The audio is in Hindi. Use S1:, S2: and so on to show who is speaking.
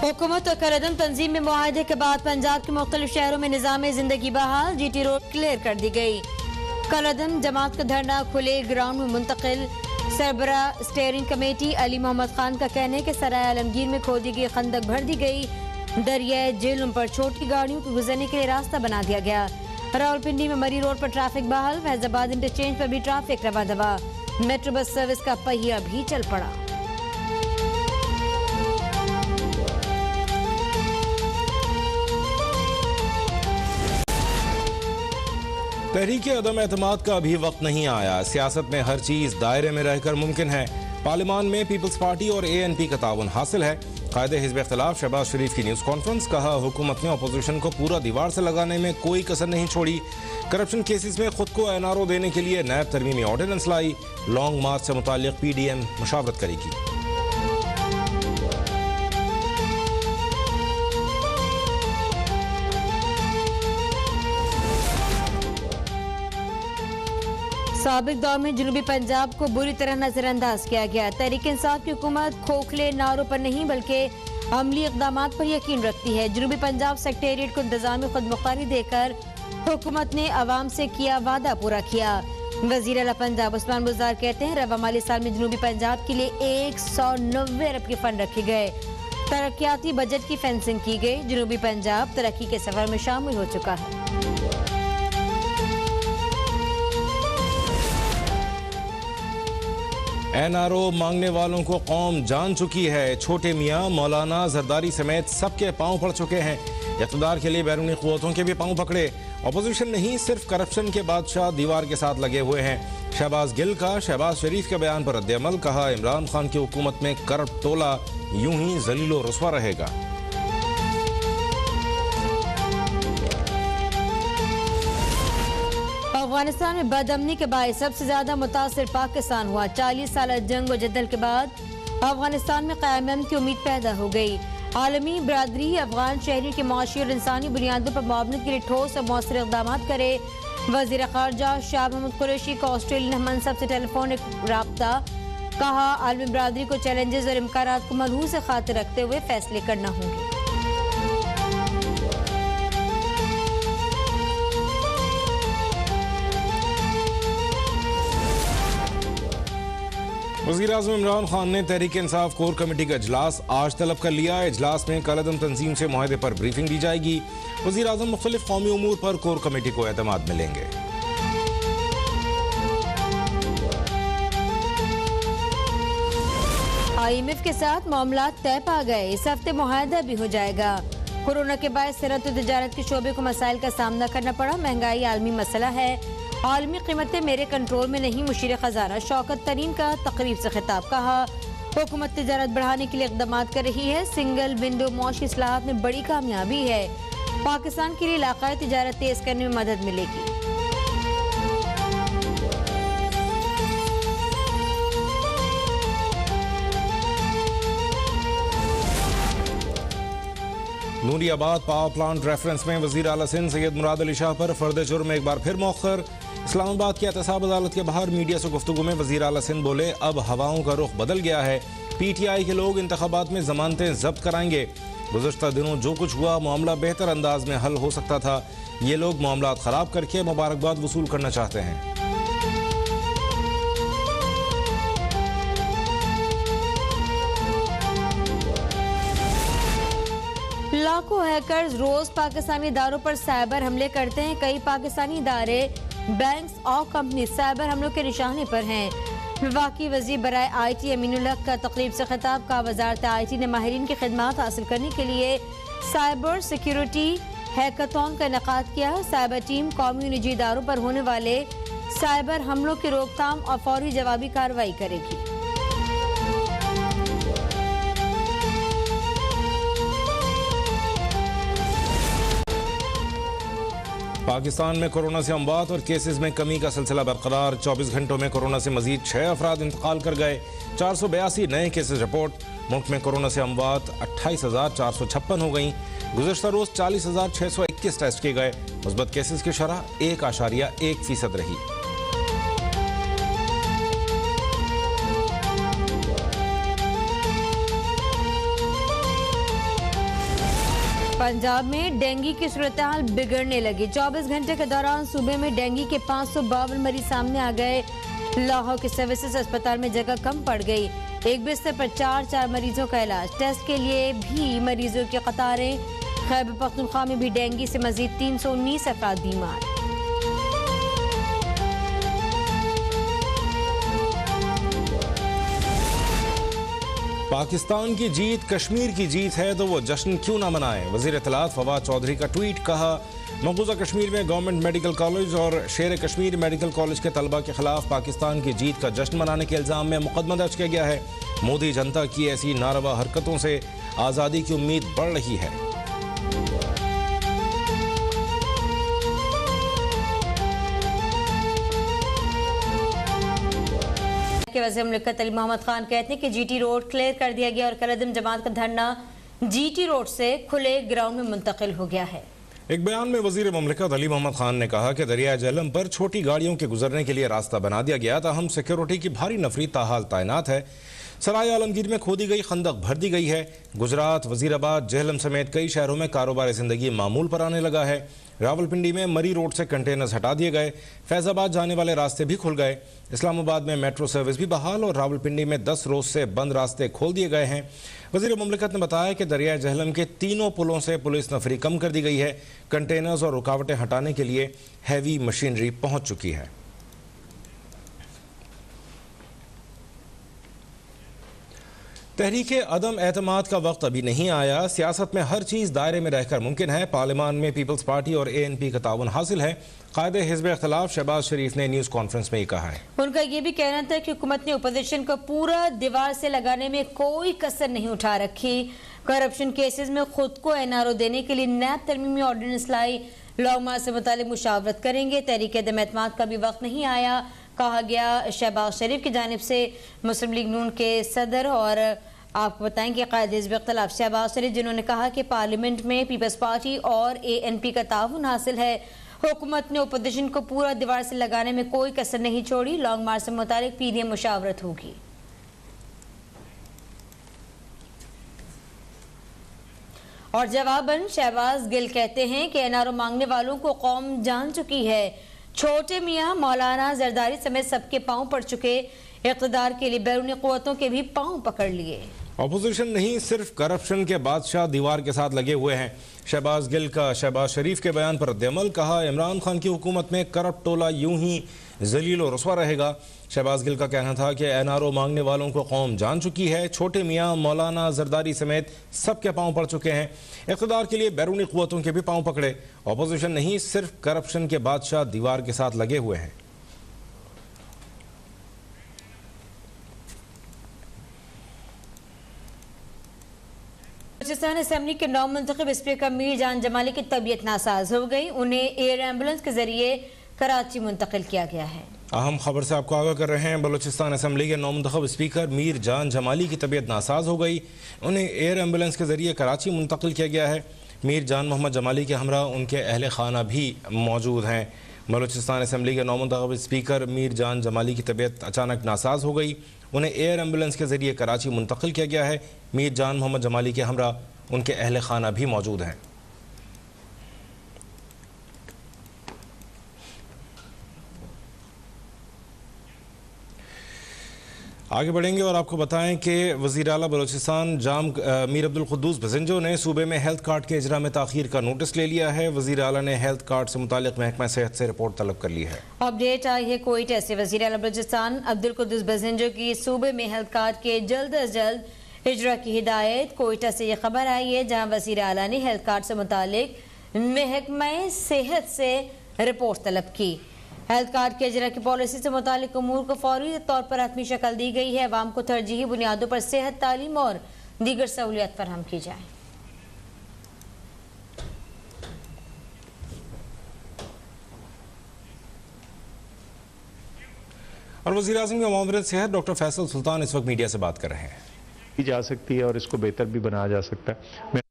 S1: हुकूमत और कलअदम तंजीम में मुआहदे के बाद पंजाब के मुख्तलिफ शहरों में निज़ाम जिंदगी बहाल, GT रोड क्लियर कर दी गई। कलअदम जमात का धरना खुले ग्राउंड में मुंतकिल। सरबरा स्टेयरिंग कमेटी अली मोहम्मद खान का कहना है कि सराय आलमगीर में खोदी गई खंदक भर दी गई। दरियाए जेहलम पर छोटी गाड़ियों को गुजरने के लिए रास्ता बना दिया गया। रावलपिंडी में मरी रोड पर ट्रैफिक बहाल। फैजाबाद इंटरचेंज पर भी ट्रैफिक रवा दवा। मेट्रो बस सर्विस का पहिया भी चल पड़ा।
S2: तहरीक अदम एतमाद का अभी वक्त नहीं आया। सियासत में हर चीज दायरे में रहकर मुमकिन है। पार्लियामान में पीपल्स पार्टी और ANP का ताउन हासिल है। कायदे हिज़्ब इख्तिलाफ शहबाज शरीफ की न्यूज़ कॉन्फ्रेंस। कहा, हुकूमत ने अपोजिशन को पूरा दीवार से लगाने में कोई कसर नहीं छोड़ी। करप्शन केसेस में खुद को NRO देने के लिए नैब तरमीमी ऑर्डिनेंस लाई। लॉन्ग मार्च से मुताल्लिक PDM मुशावरत करेगी।
S1: साबिक दौर में जनूबी पंजाब को बुरी तरह नजरअंदाज किया गया। तहरीक इंसाफ की हुकूमत खोखले नारों पर नहीं बल्कि अमली इक़दाम पर यकीन रखती है। जनूबी पंजाब सेक्रेटेरिएट को इंतजामी खुदमुख्तारी देकर हुकूमत ने अवाम से किया वादा पूरा किया। वज़ीर आला पंजाब उस्मान बुज़दार कहते हैं, रवा माली साल में जनूबी पंजाब के लिए 190 अरब के फंड रखे गए। तरक्याती बजट की फेंसिंग की गई। जनूबी पंजाब तरक्की के सफर में शामिल हो चुका है।
S2: NRO मांगने वालों को कौम जान चुकी है। छोटे मियाँ मौलाना जरदारी समेत सबके पांव पड़ चुके हैं। इक़्तिदार के लिए बैरूनी क़ुव्वतों के भी पांव पकड़े। अपोजिशन नहीं, सिर्फ करप्शन के बादशाह दीवार के साथ लगे हुए हैं। शहबाज गिल का शहबाज शरीफ के बयान पर रद्द-ए-अमल। कहा, इमरान खान की हुकूमत में करप्ट टोला यूं ही जलीलो रुस्वा रहेगा।
S1: अफगानिस्तान में बदअमनी के बायस सबसे ज्यादा मुतासिर पाकिस्तान हुआ। 40 साल जंग व जद्दल के बाद अफगानिस्तान में क़याम अमन की उम्मीद पैदा हो गई। आलमी बरादरी अफगान शहरी के मुआशी और इंसानी बुनियादों पर मुआवनत के लिए ठोस और मौसर इक़दाम करे। वज़ीर ख़ारजा शाह महमूद कुरैशी का ऑस्ट्रेलियन मनसब से टेलीफोनिक राब्ता। कहा, आलमी बरादरी को चैलेंजेस और इम्कानात को मलहूज़ खातिर रखते हुए फैसले करना होंगे।
S2: वज़ीर-ए-आज़म इमरान खान ने तहरीक इंसाफ कोर कमेटी का इजलास आज तलब कर लिया। इजलास में कलअदम तंजीम से मुआहदे पर ब्रीफिंग दी जाएगी। वज़ीर-ए-आज़म मुख्तलिफ कौमी उमूर पर कोर कमेटी को एतमाद मिलेंगे।
S1: IMF के साथ मामला तय पा गए। इस हफ्ते मुआहदा भी हो जाएगा। कोरोना के बाद सनअत और तिजारत के शोबे को मसाइल का सामना करना पड़ा। महंगाई आलमी मसला है। आलमी कीमतें मेरे कंट्रोल में नहीं। मुशीर खजाना शौकत तरीन का तकरीब से खिताब। कहा, हुकूमत तिजारत बढ़ाने के लिए इक़दाम कर रही है। सिंगल विंडो मौशी इस्लाहात में बड़ी कामयाबी है। पाकिस्तान के लिए इलाक़ाई तिजारत तेज करने में मदद मिलेगी।
S2: नूरियाबाद पावर प्लांट रेफरेंस में वज़ीर आला सिंध सैयद मुराद अली शाह पर फर्द जुर्म एक बार फिर मौखर। इस्लामाबाद की एहतसाब अदालत के बाहर मीडिया से गुफ्तगू में वज़ीर आला सिंध बोले, अब हवाओं का रुख बदल गया है। PTI के लोग इंतखाबात में जमानतें जब्त कराएंगे। गुज़श्ता दिनों जो कुछ हुआ मामला बेहतर अंदाज में हल हो सकता था। ये लोग मामला ख़राब करके मुबारकबाद वसूल करना चाहते हैं।
S1: लाखों हैकर्स रोज पाकिस्तानी इदारों पर साइबर हमले करते हैं। कई पाकिस्तानी इदारे, बैंक्स और कंपनी साइबर हमलों के निशाने पर हैं। वफाकी वज़ीर बराए IT अमीनुल हक का तकरीब से खिताब। का वजारत IT ने माहिरीन की खिदमात हासिल करने के लिए साइबर सिक्योरिटी हैकाथॉन का इनेकाद किया। साइबर टीम कौमी निजी इदारों पर होने वाले साइबर हमलों की रोकथाम और फौरी जवाबी कार्रवाई करेगी।
S2: पाकिस्तान में कोरोना से अमवात और केसेस में कमी का सिलसिला बरकरार। 24 घंटों में कोरोना से मजीद 6 अफराद इंतकाल कर गए। 482 नए केसेस रिपोर्ट। मुल्क में कोरोना से अमवात 28,456 हो गई। गुज़श्ता रोज 40,621 टेस्ट किए गए। मुस्बत केसेस की शरह 1.1% रही।
S1: पंजाब में डेंगू की सूरत-ए-हाल बिगड़ने लगी। 24 घंटे के दौरान सूबे में डेंगू के 552 मरीज सामने आ गए। लाहौर के सर्विसेज अस्पताल में जगह कम पड़ गई। एक बिस्तर पर 4 मरीजों का इलाज। टेस्ट के लिए भी मरीजों की कतारें। खैबर पख्तूनख्वा में भी डेंगू से मजीद 319 अफराद बीमार।
S2: पाकिस्तान की जीत कश्मीर की जीत है तो वो जश्न क्यों ना मनाएं। वज़ीर इत्तलात फवाद चौधरी का ट्वीट। कहा, मकबूजा कश्मीर में गवर्नमेंट मेडिकल कॉलेज और शेर कश्मीर मेडिकल कॉलेज के तलबा के खिलाफ पाकिस्तान की जीत का जश्न मनाने के इल्ज़ाम में मुकदमा दर्ज किया गया है। मोदी जनता की ऐसी नारवा हरकतों से आज़ादी की उम्मीद बढ़ रही है।
S1: के वज़ीर मुमलिकत अली मोहम्मद खान कहते हैं कि जीटी रोड क्लियर कर दिया गया और कलअदम जमात का धरना जीटी रोड से खुले ग्राउंड में मुंतकिल हो गया है।
S2: एक बयान में वज़ीर मुमलिकत अली मोहम्मद खान ने कहा कि दरिया झेलम पर छोटी गाड़ियों के गुजरने के लिए रास्ता बना दिया गया, ताहम सिक्योरिटी की भारी नफरी ताहाल तैनात है। सराय आलमगीर में खोदी गई खंदक भर दी गई है। गुजरात, वजीराबाद, झेलम समेत कई शहरों में कारोबार ज़िंदगी मामूल पर आने लगा है। रावलपिंडी में मरी रोड से कंटेनर्स हटा दिए गए। फैजाबाद जाने वाले रास्ते भी खुल गए। इस्लामाबाद में मेट्रो सर्विस भी बहाल और रावलपिंडी में 10 रोज से बंद रास्ते खोल दिए गए हैं। वज़ीर मुमलिकत ने बताया कि दरिया झेलम के तीनों पुलों से पुलिस नफरी कम कर दी गई है। कंटेनर्स और रुकावटें हटाने के लिए हैवी मशीनरी पहुंच चुकी है। तहरीक अदम एतमाद का वक्त अभी नहीं आया। सियासत में हर चीज़ दायरे में रहकर मुमकिन है। पार्लियामान में पीपल्स पार्टी और ANP का ताउन हासिल है। कायदे हिज़्ब इख्तिलाफ शहबाज शरीफ ने न्यूज़ कॉन्फ्रेंस में ये कहा है।
S1: उनका ये भी कहना था कि हुकूमत ने अपोजिशन को पूरा दीवार से लगाने में कोई कसर नहीं उठा रखी। करप्शन केसेस में खुद को NRO देने के लिए नैब तरमीमी ऑर्डिनेंस लाई। लॉन्ग मार्च से मुतालिक मुशावरत करेंगे। तहरीक अदम एतमाद का भी वक्त नहीं आया, कहा गया शहबाज शरीफ की जानिब से। मुस्लिम लीग नून के सदर और आपको बताएं कि कायदे हिज़्ब इख्तिलाफ शहबाज शरीफ, जिन्होंने कहा कि पार्लियामेंट में पीपल्स पार्टी और ANP का ताउन हासिल है। हुकूमत ने अपोजिशन को पूरा दीवार से लगाने में कोई कसर नहीं छोड़ी। लॉन्ग मार्च से मुतालिक पीडीएम मुशावरत होगी। और जवाबन शहबाज गिल कहते हैं कि NRO मांगने वालों को कौम जान चुकी है। छोटे मियाँ मौलाना जरदारी समेत सबके पांव पड़ चुके। इक़्तिदार के लिए बैरूनी क़ुव्वतों के भी पांव पकड़ लिए।
S2: अपोजिशन नहीं, सिर्फ करप्शन के बादशाह दीवार के साथ लगे हुए हैं। शहबाज गिल का शहबाज शरीफ के बयान पर रद्द-ए-अमल। कहा, इमरान खान की हुकूमत में करप्ट टोला यूं ही जलील और रुस्वा रहेगा। शहबाज गिल का कहना था कि NRO मांगने वालों को कौम जान चुकी है। छोटे मियाँ मौलाना जरदारी समेत सबके पांव पड़ चुके हैं। इक़्तिदार के लिए बैरूनी क़ुव्वतों के भी पांव पकड़े। अपोजिशन नहीं, सिर्फ करप्शन के बादशाह दीवार के साथ लगे हुए हैं।
S1: बलूचिस्तान असेंबली के नौमुंतखब स्पीकर मीर जान जमाली की तबीयत नासाज हो गई। उन्हें एयर एम्बुलेंस के जरिए कराची मुंतकिल किया गया है।
S2: अहम खबर से आपको आगाह कर रहे हैं। बलूचिस्तान असेंबली के नौमुंतखब स्पीकर मीर जान जमाली की तबीयत नासाज हो गई। उन्हें एयर एम्बुलेंस के जरिए कराची मुंतकिल किया गया है। मीर जान मोहम्मद जमाली के हमरा उनके अहल खाना भी मौजूद हैं। बलूचिस्तान असेंबली के नौमुंतखब स्पीकर मीर जान जमाली की तबीयत अचानक नासाज हो गई। उन्हें एयर एम्बुलेंस के जरिए कराची मुंतकिल किया गया है। मीर जान मोहम्मद जमाली के हमरा उनके अहल खाना भी मौजूद हैं। आगे बढ़ेंगे और आपको बताएं कि वज़ीर आला बलूचिस्तान मीर अब्दुल कुद्दूस बज़ंजो ने सूबे में हेल्थ कार्ड के इजरा में ताख़ीर का नोटिस ले लिया है। वज़ीर आला ने हेल्थ कार्ड से मुतालिक महकमा सेहत से रिपोर्ट तलब कर ली है। अपडेट
S1: आई है कोयटा से। वज़ीर आला बलूचिस्तान अब्दुल कुद्दूस बज़ंजो की सूबे में हेल्थ कार्ड के जल्द अज जल्द इजरा की हिदायत। कोयटा से ये खबर आई है जहाँ वज़ीर आला ने हेल्थ कार्ड से मुतालिक महकमा सेहत से रिपोर्ट तलब की। हेल्थ कार्ड के इजरा की पॉलिसी से मुतालिक अमूर को फौरी तौर पर हतमी शक्ल दी गई है। अवाम को तरजीही बुनियादों पर सेहत, तालीम और दीगर सहूलियत फराहम की जाए।
S2: और वज़ीर आज़म के मामले सेहत डॉक्टर फैसल सुल्तान इस वक्त मीडिया से बात कर रहे हैं।
S3: की जा सकती है और इसको बेहतर भी बनाया जा सकता है। मैं